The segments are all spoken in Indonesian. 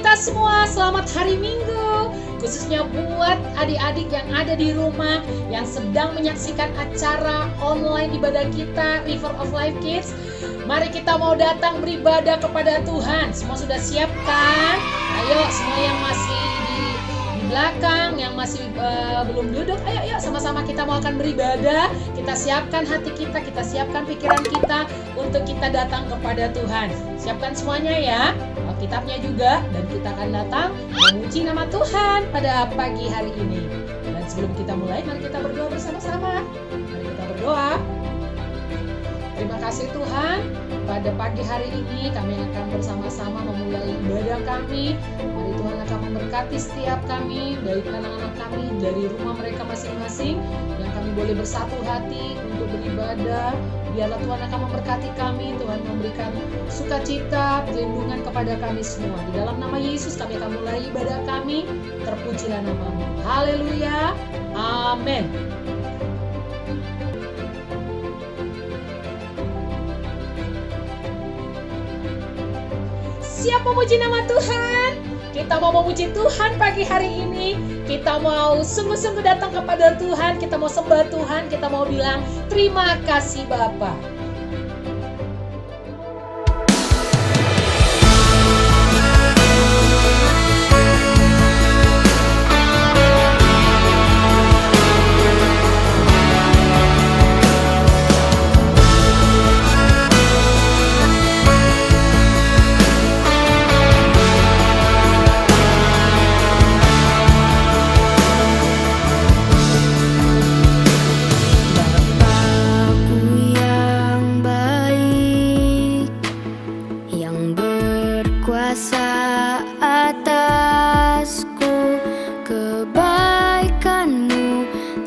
kita semua, selamat hari Minggu. Khususnya buat adik-adik yang ada di rumah, yang sedang menyaksikan acara online ibadah kita, River of Life Kids. Mari kita mau datang beribadah kepada Tuhan. Semua sudah siap kan? Ayo semua yang masih di belakang, yang masih belum duduk, ayo sama-sama kita mau akan beribadah. Kita siapkan hati kita siapkan pikiran kita untuk kita datang kepada Tuhan. Siapkan semuanya ya, Alkitabnya juga, dan kita akan datang memuji nama Tuhan pada pagi hari ini. Dan sebelum kita mulai, mari kita berdoa bersama-sama. Mari kita berdoa. Terima kasih Tuhan, pada pagi hari ini kami akan bersama-sama memulai ibadah kami. Mari Tuhan akan memberkati setiap kami, baik anak-anak kami dari rumah mereka masing-masing, yang kami boleh bersatu hati untuk beribadah. Biarlah Tuhan akan memberkati kami, Tuhan memberikan sukacita, perlindungan kepada kami semua. Di dalam nama Yesus kami akan mulai ibadah kami, terpujilah nama-Mu. Haleluya, amin. Siap memuji nama Tuhan? Kita mau memuji Tuhan pagi hari ini. Kita mau sungguh-sungguh datang kepada Tuhan. Kita mau sembah Tuhan. Kita mau bilang terima kasih Bapa.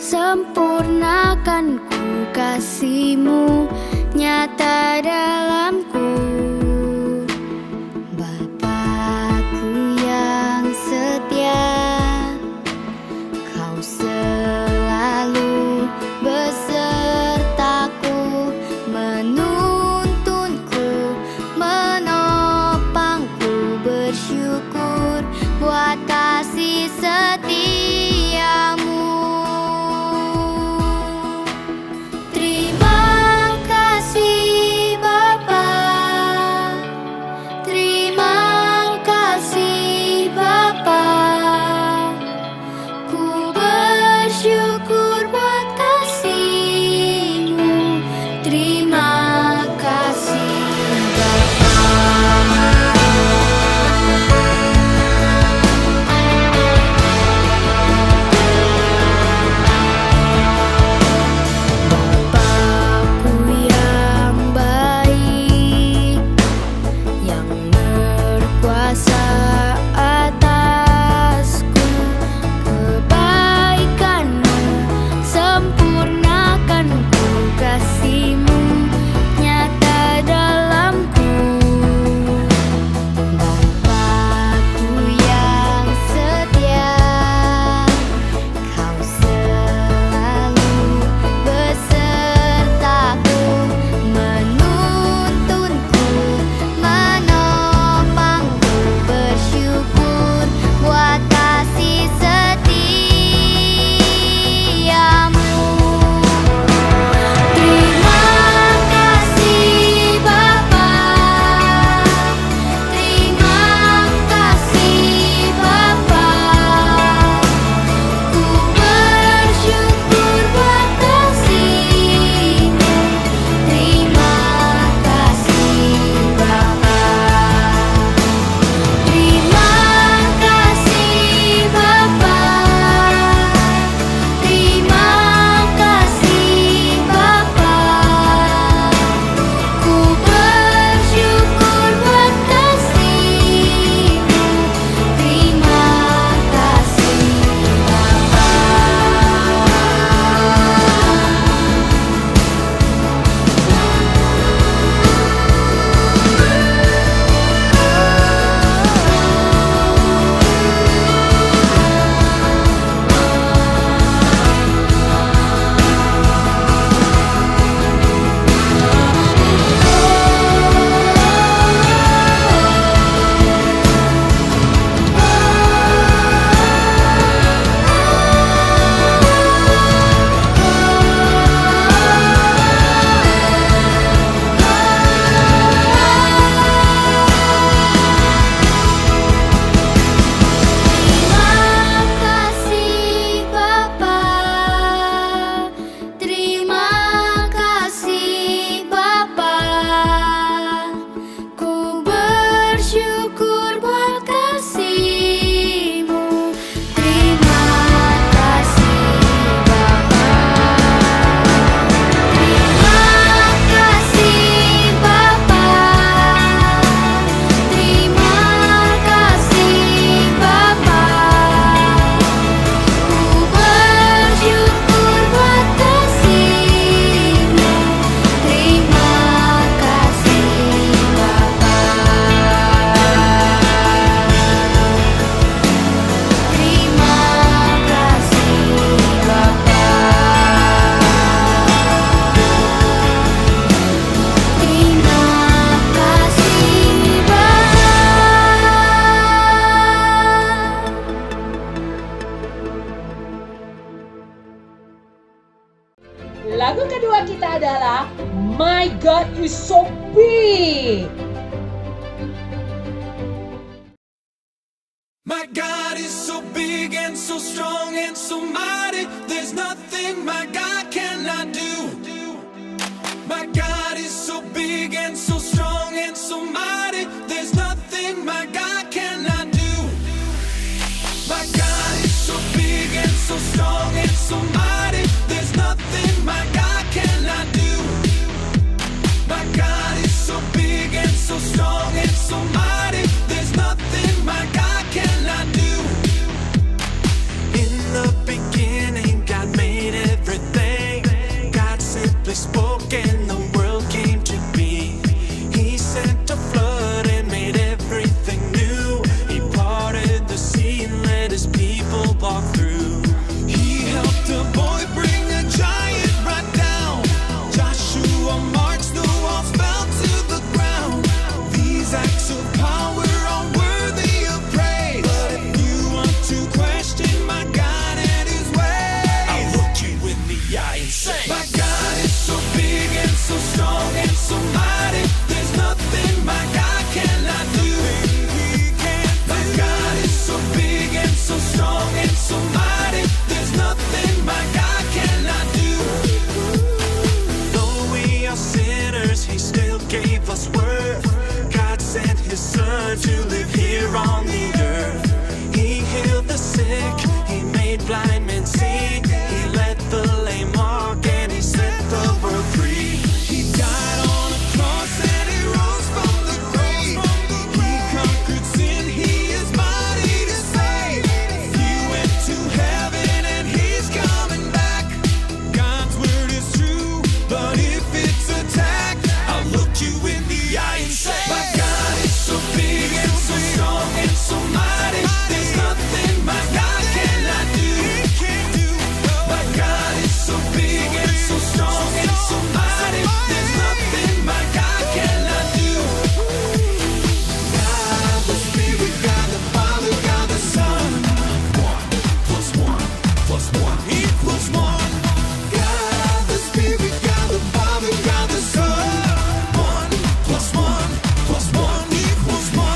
Sempurnakan ku kasih-Mu nyata dalamku. Bapakku yang setia, Kau selalu besertaku, menuntunku, menopangku. Bersyukur buat kasih setia-Mu. God is so big. My God is so big and so strong and so mighty. There's nothing my God cannot do. My God is so big and so strong and so mighty. There's nothing my God cannot do. My God is so big and so strong and so mighty. There's nothing my God cannot do. My God is so big and so strong and so mighty. There's nothing my God cannot do. In the beginning, God made everything. God simply spoke and the world came to be. He sent a flood and made everything new. He parted the sea and let his people walk through. He helped a boy bring a giant right down. Joshua marched, the walls fell to the ground. These acts of power are worthy of praise. But if you want to question my God and his ways, I'll look you in the eye and say, my God is so big and so strong and so mighty. There's nothing my God cannot do. My God is so big and so strong and so mighty. There's nothing my God cannot do. Though we are sinners, he still gave us worth. God sent his son to live here on the earth. He healed the sick, he made blind men see. He let the lame walk and he set the world free. He died on a cross and he rose from the grave. He conquered sin, he is mighty to save. He went to heaven and he's coming back. God's word is true, but if it's attacked, I'll look you in the eye and say, my God is so big and so strong and so mighty. There's nothing my God cannot do. My God is so big and so strong and so mighty. There's nothing my God cannot do. God the Spirit, God the Father, God the Son. 1 plus 1 plus 1 equals 1. God the Spirit, God the Father, God the Son. 1 plus 1 plus 1 equals 1.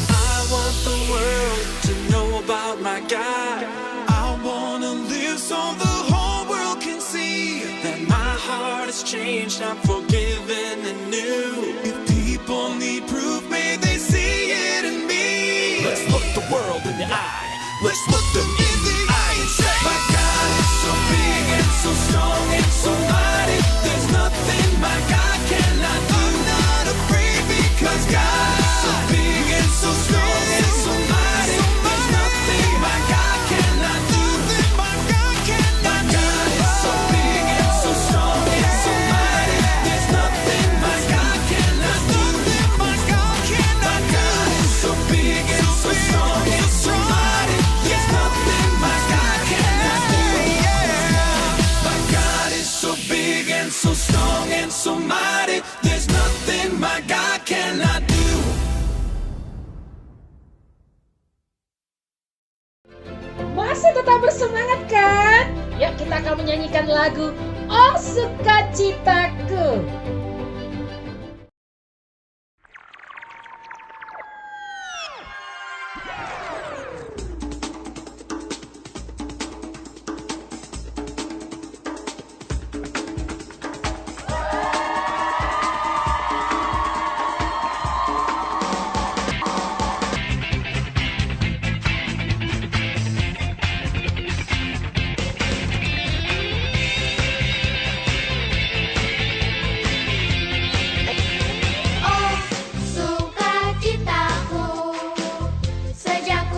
I want the world to know about my God. I wanna live so the whole world can see that my heart has changed, I'm forgiven and new. If people need proof, may they see it in me. Let's look the world in the eye. Let's look them in the eye and say, my God is so big and so strong and so mighty. There's nothing my God cannot do. I'm not afraid because God is so big and so strong and so mighty. There's nothing my God cannot do. My God is so big and so strong and so mighty. There's nothing my God cannot do. My God is so big and so strong and so mighty. There's nothing my God cannot do. My God is so big and so strong and so mighty. There's nothing my God cannot do. Masih tetap bersemangat kan? Yuk kita akan menyanyikan lagu Oh Sukacitaku. Oh, sukacitaku, sejak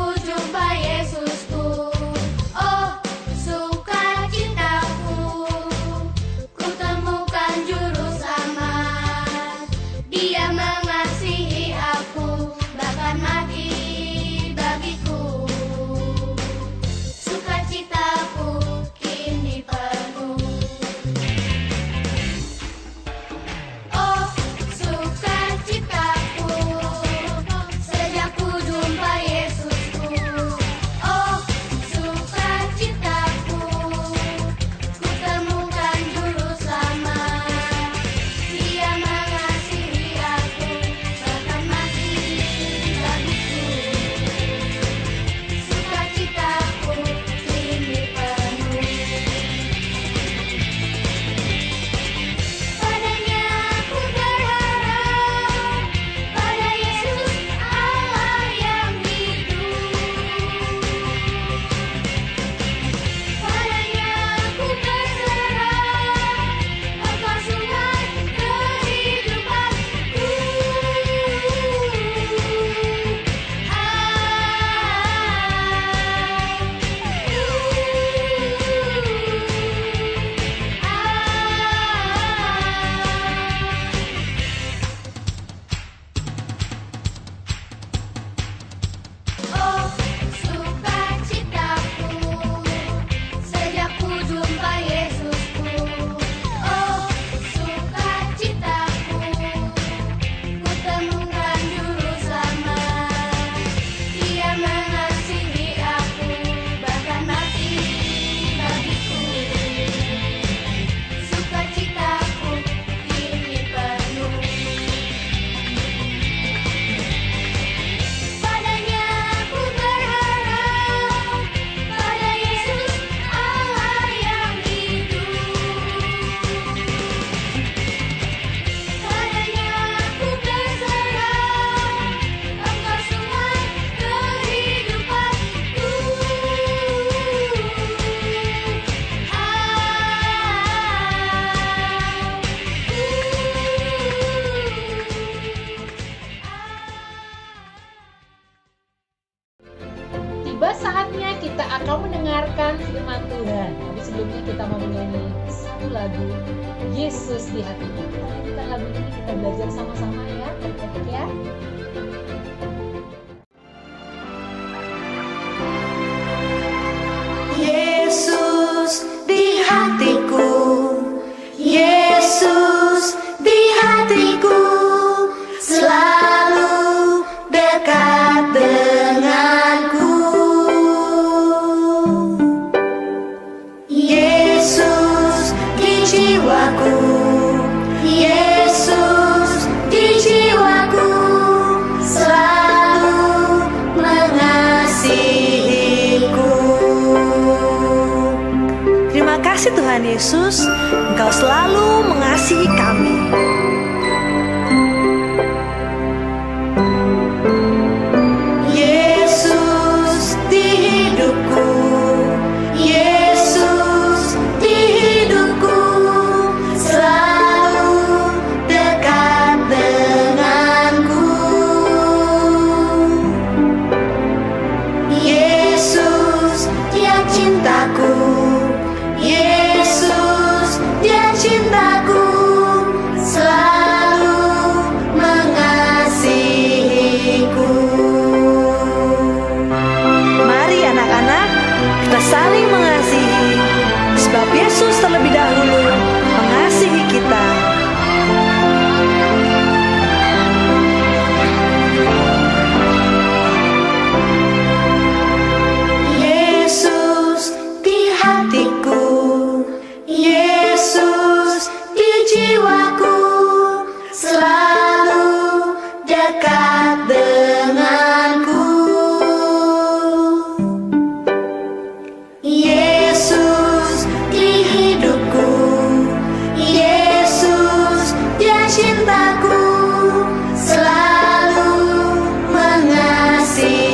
Tiba saatnya kita akan mendengarkan firman Tuhan. Tapi sebelumnya kita mau menyanyi satu lagu, Yesus di hatiku. Kita lagu ini kita belajar sama-sama ya, adik-adik ya. Yesus di hatiku, Yesus di hatiku, selalu dekat denganku. Yesus di jiwaku, Yesus di jiwaku, selalu mengasihiku. Terima kasih Tuhan Yesus, Engkau selalu mengasihi kami. Yesus di hidupku, Yesus di hidupku, selalu dekat denganku. Yesus dia cintaku, Yesus dia cintaku, selalu mengasihiku. Mari anak-anak, kita saling mengasihi, sebab Yesus terlebih dahulu mengasihi kita. Yesus di hatiku, Yesus di jiwaku, selalu dekat denganku. Yesus di hidupku, Yesus dia cintaku, selalu mengasihiku.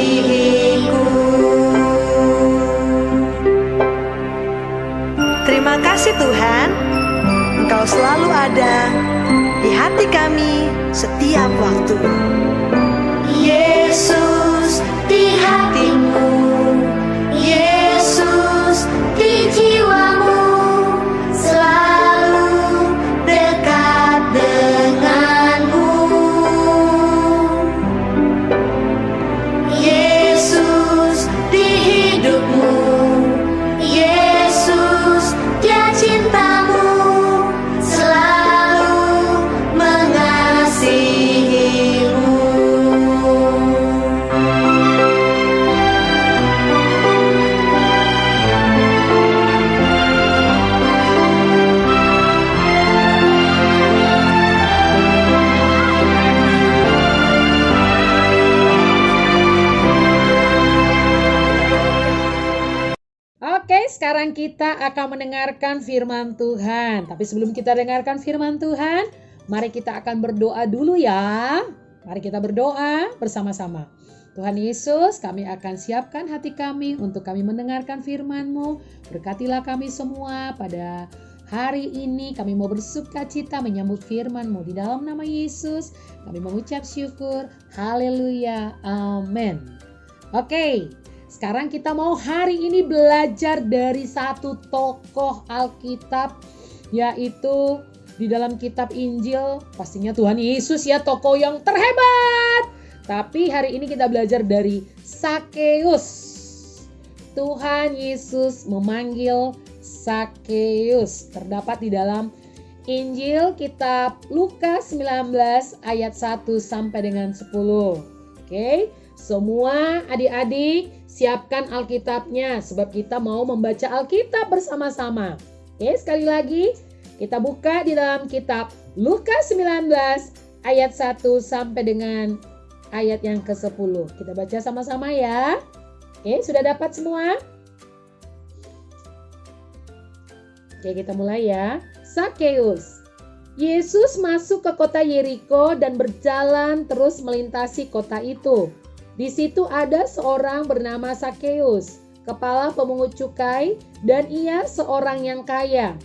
Terima kasih Tuhan, Engkau selalu ada di hati kami setiap waktu. Yesus di hatimu, Yesus di jiwamu, selalu dekat denganmu. Yesus di hidupmu, Yesus dia cintamu, selalu mengasihimu. Oke, sekarang kita akan mendengarkan firman Tuhan. Tapi sebelum kita dengarkan firman Tuhan, mari kita akan berdoa dulu ya. Mari kita berdoa bersama-sama. Tuhan Yesus, kami akan siapkan hati kami untuk kami mendengarkan firman-Mu. Berkatilah kami semua pada hari ini. Kami mau bersukacita menyambut firman-Mu. Di dalam nama Yesus, kami mengucap syukur. Haleluya. Amin. Oke. Sekarang kita mau hari ini belajar dari satu tokoh Alkitab, yaitu di dalam kitab Injil, pastinya Tuhan Yesus ya, tokoh yang terhebat. Tapi hari ini kita belajar dari Sakeus. Tuhan Yesus memanggil Sakeus. Terdapat di dalam Injil kitab Lukas 19 ayat 1 sampai dengan 10. Oke, semua adik-adik siapkan Alkitabnya, sebab kita mau membaca Alkitab bersama-sama. Oke, sekali lagi kita buka di dalam kitab Lukas 19 ayat 1 sampai dengan ayat yang ke-10. Kita baca sama-sama ya. Oke, sudah dapat semua? Oke, kita mulai ya. Sakeus. Yesus masuk ke kota Yeriko dan berjalan terus melintasi kota itu. Di situ ada seorang bernama Sakeus, kepala pemungut cukai, dan ia seorang yang kaya.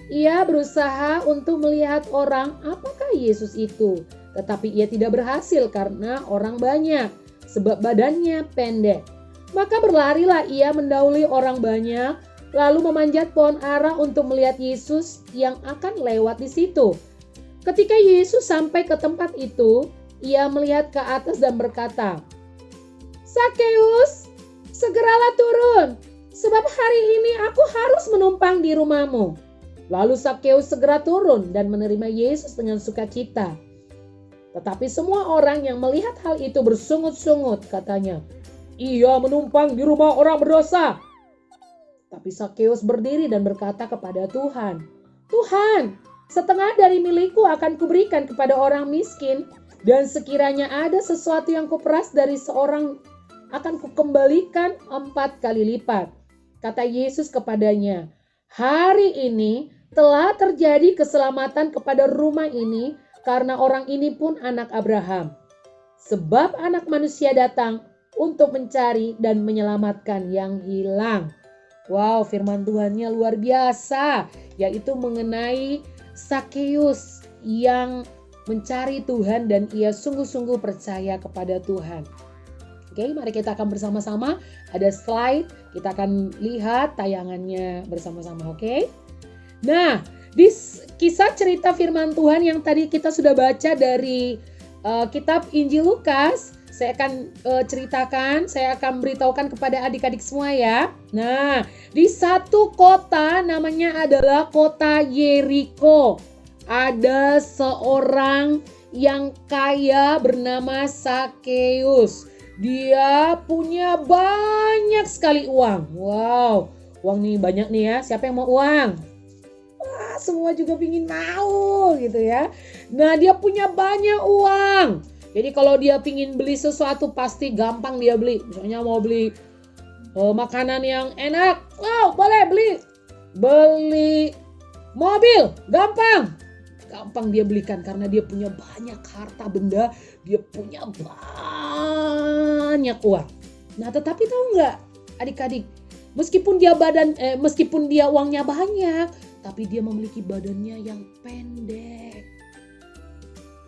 Ia berusaha untuk melihat orang apakah Yesus itu, tetapi ia tidak berhasil karena orang banyak, sebab badannya pendek. Maka berlarilah ia mendahului orang banyak, lalu memanjat pohon ara untuk melihat Yesus yang akan lewat di situ. Ketika Yesus sampai ke tempat itu, ia melihat ke atas dan berkata, "Sakeus, segeralah turun, sebab hari ini aku harus menumpang di rumahmu." Lalu Sakeus segera turun dan menerima Yesus dengan sukacita. Tetapi semua orang yang melihat hal itu bersungut-sungut, katanya, "Ia menumpang di rumah orang berdosa." Tapi Sakeus berdiri dan berkata kepada Tuhan, "Tuhan, setengah dari milikku akan kuberikan kepada orang miskin, dan sekiranya ada sesuatu yang kuperas dari seorang, akan kukembalikan 4 kali lipat." Kata Yesus kepadanya, "Hari ini telah terjadi keselamatan kepada rumah ini, karena orang ini pun anak Abraham. Sebab Anak Manusia datang untuk mencari dan menyelamatkan yang hilang." Wow, firman Tuhannya luar biasa, yaitu mengenai Sakeus yang mencari Tuhan dan ia sungguh-sungguh percaya kepada Tuhan. Oke, mari kita akan bersama-sama, ada slide, kita akan lihat tayangannya bersama-sama, oke? Nah, di kisah cerita firman Tuhan yang tadi kita sudah baca dari kitab Injil Lukas, saya akan ceritakan, saya akan beritahukan kepada adik-adik semua ya. Nah, di satu kota namanya adalah kota Yeriko, ada seorang yang kaya bernama Sakeus. Dia punya banyak sekali uang. Wow, uang nih banyak nih ya. Siapa yang mau uang? Wah, semua juga pingin mau gitu ya. Nah, dia punya banyak uang. Jadi kalau dia pingin beli sesuatu pasti gampang dia beli. Misalnya mau beli makanan yang enak, wow boleh beli. Beli mobil, gampang dia belikan karena dia punya banyak harta benda, dia punya banyak uang. Nah, tetapi tahu nggak adik-adik, meskipun dia uangnya banyak, tapi dia memiliki badannya yang pendek.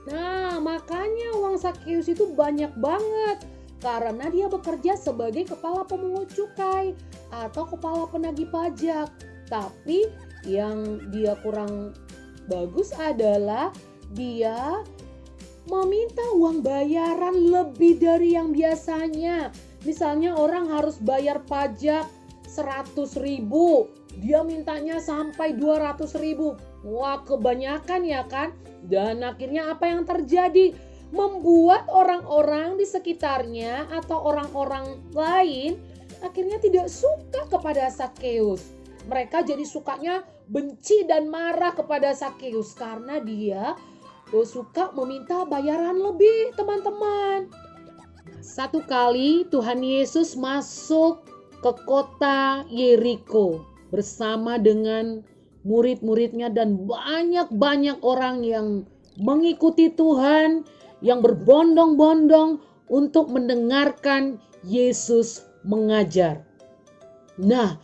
Nah, makanya uang Sakeus itu banyak banget karena dia bekerja sebagai kepala pemungut cukai atau kepala penagih pajak. Tapi yang dia kurang bagus adalah dia meminta uang bayaran lebih dari yang biasanya. Misalnya orang harus bayar pajak 100.000, dia mintanya sampai 200.000. Wah, kebanyakan ya kan? Dan akhirnya apa yang terjadi? Membuat orang-orang di sekitarnya atau orang-orang lain akhirnya tidak suka kepada Sakeus. Mereka jadi sukanya benci dan marah kepada Sakeus karena dia suka meminta bayaran lebih, teman-teman. Satu kali Tuhan Yesus masuk ke kota Yeriko bersama dengan murid-muridnya dan banyak orang yang mengikuti Tuhan, yang berbondong-bondong untuk mendengarkan Yesus mengajar. Nah,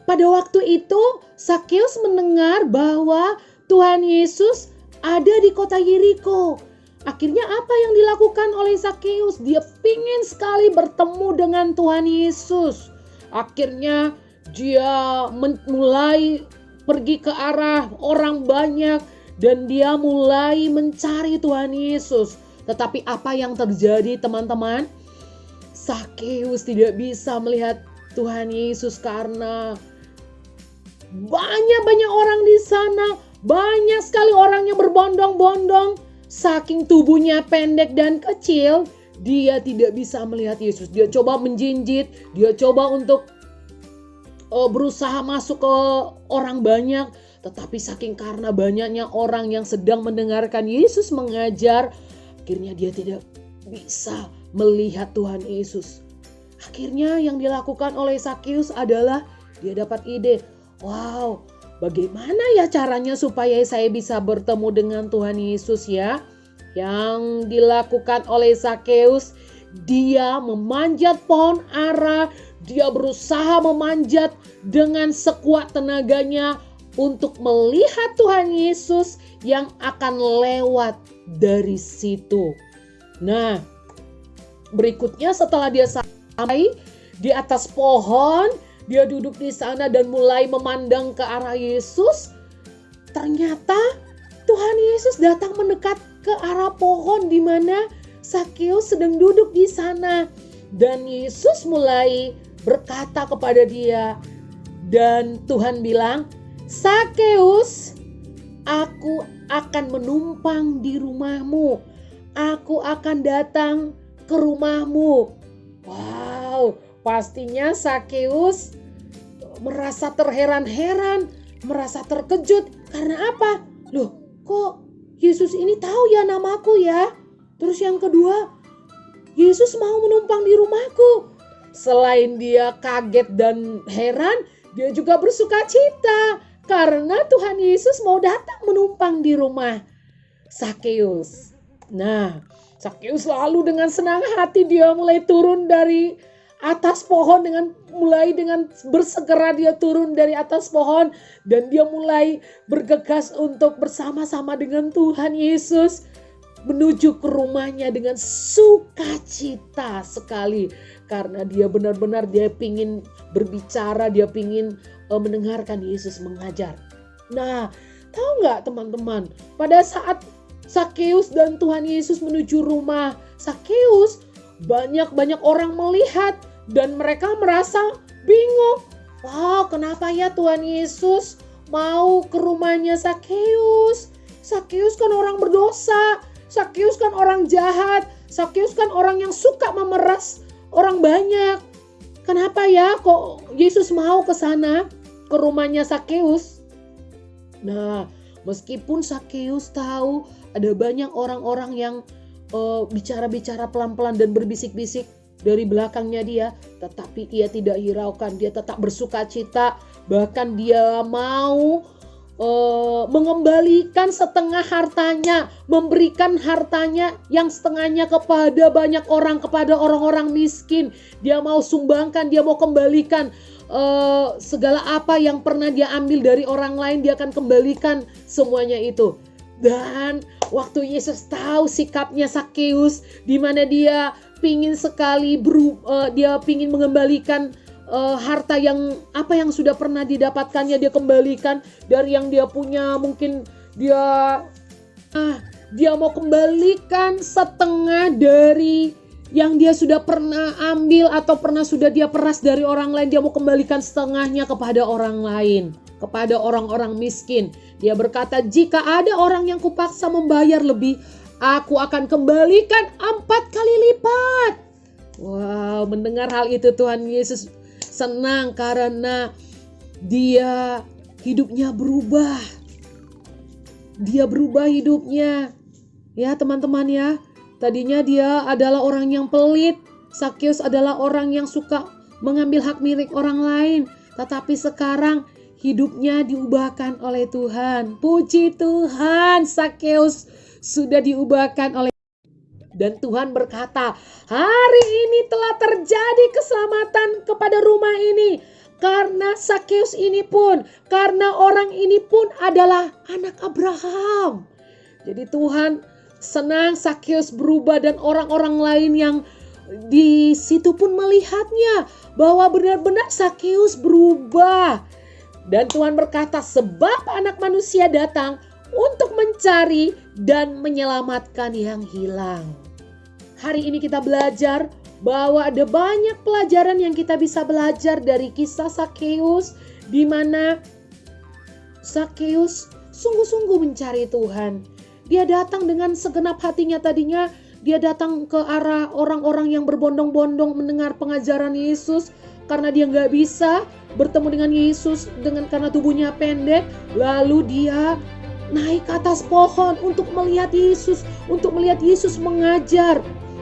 pada waktu itu Sakeus mendengar bahwa Tuhan Yesus ada di kota Yeriko. Akhirnya apa yang dilakukan oleh Sakeus? Dia pingin sekali bertemu dengan Tuhan Yesus. Akhirnya dia mulai pergi ke arah orang banyak dan dia mulai mencari Tuhan Yesus. Tetapi apa yang terjadi, teman-teman? Sakeus tidak bisa melihat Tuhan Yesus karena banyak orang di sana. Banyak sekali orang yang berbondong-bondong. Saking tubuhnya pendek dan kecil, dia tidak bisa melihat Yesus. Dia coba menjinjit, dia coba untuk berusaha masuk ke orang banyak, tetapi saking karena banyaknya orang yang sedang mendengarkan Yesus mengajar, akhirnya dia tidak bisa melihat Tuhan Yesus. Akhirnya yang dilakukan oleh Sakeus adalah dia dapat ide, wow, bagaimana ya caranya supaya saya bisa bertemu dengan Tuhan Yesus ya? Yang dilakukan oleh Sakeus, dia memanjat pohon ara. Dia berusaha memanjat dengan sekuat tenaganya untuk melihat Tuhan Yesus yang akan lewat dari situ. Nah, berikutnya setelah dia sampai, di atas pohon, dia duduk di sana dan mulai memandang ke arah Yesus. Ternyata Tuhan Yesus datang mendekat ke arah pohon di mana Sakeus sedang duduk di sana. Dan Yesus mulai berkata kepada dia, dan Tuhan bilang, "Sakeus, aku akan menumpang di rumahmu. Aku akan datang ke rumahmu." Wow, pastinya Sakeus merasa terheran-heran, merasa terkejut. Karena apa? Loh, kok Yesus ini tahu ya namaku ya? Terus yang kedua, Yesus mau menumpang di rumahku. Selain dia kaget dan heran, dia juga bersuka cita karena Tuhan Yesus mau datang menumpang di rumah Sakeus. Nah, Sakeus lalu dengan senang hati dia mulai turun dari atas pohon, mulai dengan bersegera dia turun dari atas pohon dan dia mulai bergegas untuk bersama-sama dengan Tuhan Yesus menuju ke rumahnya dengan sukacita sekali, karena dia benar-benar dia pingin berbicara, dia pingin mendengarkan Yesus mengajar. Nah, tahu nggak teman-teman, pada saat Sakeus dan Tuhan Yesus menuju rumah Sakeus, banyak orang melihat dan mereka merasa bingung. Wow, kenapa ya Tuhan Yesus mau ke rumahnya Sakeus? Sakeus kan orang berdosa, Sakeus kan orang jahat, Sakeus kan orang yang suka memeras orang banyak. Kenapa ya kok Yesus mau ke sana, ke rumahnya Sakeus? Nah, meskipun Sakeus tahu ada banyak orang-orang yang bicara-bicara pelan-pelan dan berbisik-bisik dari belakangnya dia, tetapi ia tidak hiraukan, dia tetap bersuka cita, bahkan dia mau mengembalikan setengah hartanya, memberikan hartanya yang setengahnya kepada banyak orang, kepada orang-orang miskin. Dia mau sumbangkan, dia mau kembalikan segala apa yang pernah dia ambil dari orang lain, dia akan kembalikan semuanya itu. Dan waktu Yesus tahu sikapnya Sakeus, di mana dia pingin sekali dia pingin mengembalikan harta yang sudah pernah didapatkannya, dia kembalikan dari yang dia punya. Mungkin dia mau kembalikan setengah dari yang dia sudah pernah ambil atau sudah dia peras dari orang lain. Dia mau kembalikan setengahnya kepada orang lain, kepada orang-orang miskin. Dia berkata, "Jika ada orang yang kupaksa membayar lebih, aku akan kembalikan 4 kali lipat." Wow, mendengar hal itu Tuhan Yesus senang karena dia hidupnya berubah. Dia berubah hidupnya. Ya teman-teman ya, tadinya dia adalah orang yang pelit. Sakeus adalah orang yang suka mengambil hak milik orang lain. Tetapi sekarang hidupnya diubahkan oleh Tuhan. Puji Tuhan, Sakeus sudah diubahkan oleh dan Tuhan berkata, "Hari ini telah terjadi keselamatan kepada rumah ini. Karena Sakeus ini pun, karena orang ini pun adalah anak Abraham." Jadi Tuhan senang Sakeus berubah dan orang-orang lain yang di situ pun melihatnya bahwa benar-benar Sakeus berubah. Dan Tuhan berkata, "Sebab Anak Manusia datang untuk mencari dan menyelamatkan yang hilang." Hari ini kita belajar bahwa ada banyak pelajaran yang kita bisa belajar dari kisah Sakeus, di mana Sakeus sungguh-sungguh mencari Tuhan. Dia datang dengan segenap hatinya. Tadinya dia datang ke arah orang-orang yang berbondong-bondong mendengar pengajaran Yesus karena dia nggak bisa bertemu dengan Yesus karena tubuhnya pendek. Lalu dia naik ke atas pohon untuk melihat Yesus, untuk melihat Yesus mengajar.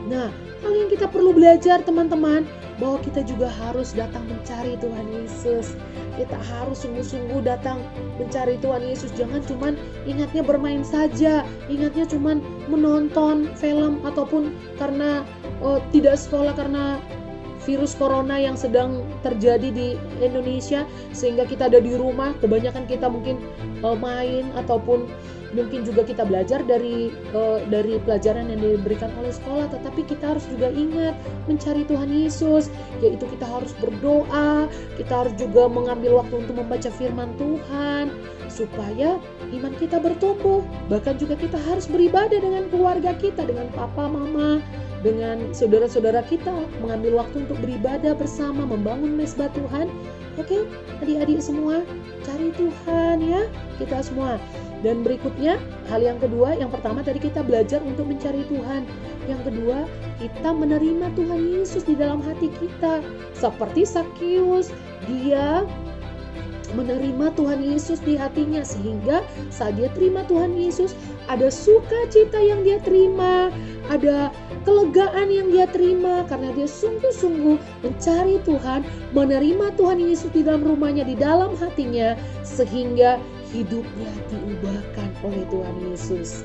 Nah, hal yang kita perlu belajar teman-teman, bahwa kita juga harus datang mencari Tuhan Yesus. Kita harus sungguh-sungguh datang mencari Tuhan Yesus. Jangan cuman ingatnya bermain saja, ingatnya cuman menonton film ataupun karena tidak sekolah karena virus corona yang sedang terjadi di Indonesia, sehingga kita ada di rumah. Kebanyakan kita mungkin main ataupun mungkin juga kita belajar dari pelajaran yang diberikan oleh sekolah, tetapi kita harus juga ingat mencari Tuhan Yesus, yaitu kita harus berdoa, kita harus juga mengambil waktu untuk membaca firman Tuhan supaya iman kita bertumbuh. Bahkan juga kita harus beribadah dengan keluarga kita, dengan papa, mama, dengan saudara-saudara kita, mengambil waktu untuk beribadah bersama, membangun mesbah Tuhan. Oke, adik-adik semua, cari Tuhan ya, kita semua. Dan berikutnya, hal yang kedua, yang pertama tadi kita belajar untuk mencari Tuhan. Yang kedua, kita menerima Tuhan Yesus di dalam hati kita. Seperti Sakeus, dia menerima Tuhan Yesus di hatinya, sehingga saat dia terima Tuhan Yesus, ada sukacita yang dia terima, ada kelegaan yang dia terima karena dia sungguh-sungguh mencari Tuhan, menerima Tuhan Yesus di dalam rumahnya, di dalam hatinya, sehingga hidupnya diubahkan oleh Tuhan Yesus.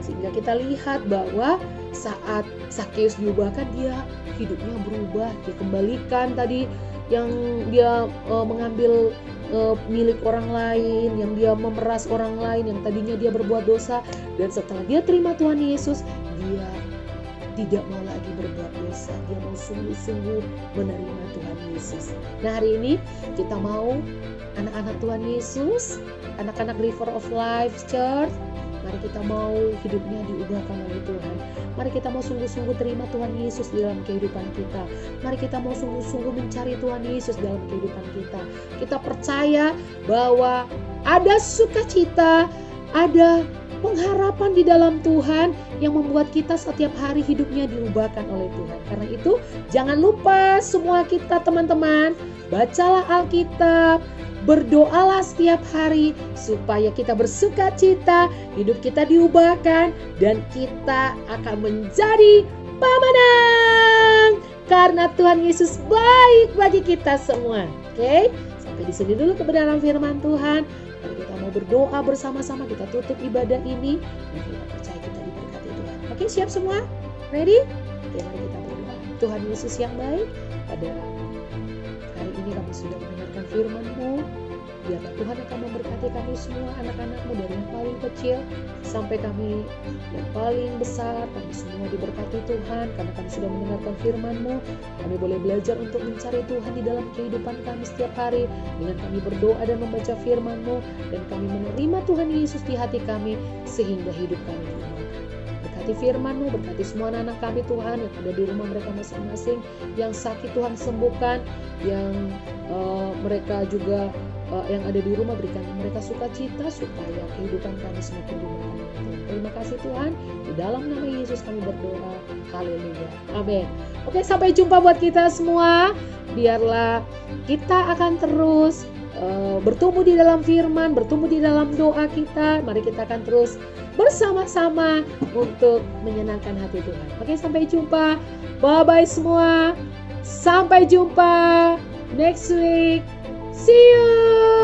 Sehingga kita lihat bahwa saat Sakeus diubahkan, dia hidupnya berubah, dikembalikan tadi yang dia mengambil milik orang lain, yang dia memeras orang lain, yang tadinya dia berbuat dosa. Dan setelah dia terima Tuhan Yesus, dia tidak mau lagi berbuat dosa, dia mau sungguh-sungguh menerima Tuhan Yesus. Nah, hari ini kita mau anak-anak Tuhan Yesus, anak-anak River of Life Church, mari kita mau hidupnya diubahkan oleh Tuhan. Mari kita mau sungguh-sungguh terima Tuhan Yesus di dalam kehidupan kita. Mari kita mau sungguh-sungguh mencari Tuhan Yesus dalam kehidupan kita. Kita percaya bahwa ada sukacita, ada pengharapan di dalam Tuhan yang membuat kita setiap hari hidupnya diubahkan oleh Tuhan. Karena itu jangan lupa semua kita teman-teman, bacalah Alkitab, berdoalah setiap hari supaya kita bersukacita, hidup kita diubahkan, dan kita akan menjadi pemenang karena Tuhan Yesus baik bagi kita semua. Oke, sampai di sini dulu kebenaran firman Tuhan. Mari kita mau berdoa bersama-sama, kita tutup ibadah ini dan kita percaya kita diberkati Tuhan. Oke, siap semua? Ready? Oke, mari kita berdoa. Tuhan Yesus yang baik, pada hari ini kami sudah mendengarkan firman-Mu. Biarlah Tuhan akan memberkati kami semua, anak-anak-Mu, dari yang paling kecil sampai kami yang paling besar. Kami semua diberkati Tuhan karena kami sudah mendengarkan firman-Mu. Kami boleh belajar untuk mencari Tuhan di dalam kehidupan kami setiap hari dengan kami berdoa dan membaca firman-Mu, dan kami menerima Tuhan Yesus di hati kami sehingga hidup kami diubahkan. Berkati firman-Mu, berkati semua anak-anak kami Tuhan yang ada di rumah mereka masing-masing, yang sakit Tuhan sembuhkan, yang mereka juga yang ada di rumah berikan mereka sukacita supaya kehidupan kami semakin diberkati. Terima kasih Tuhan, di dalam nama Yesus kami berdoa. Haleluya, amin. Oke, sampai jumpa buat kita semua. Biarlah kita akan terus bertumbuh di dalam firman, bertumbuh di dalam doa kita. Mari kita akan terus bersama-sama untuk menyenangkan hati Tuhan. Oke, sampai jumpa. Bye-bye semua. Sampai jumpa next week. See you.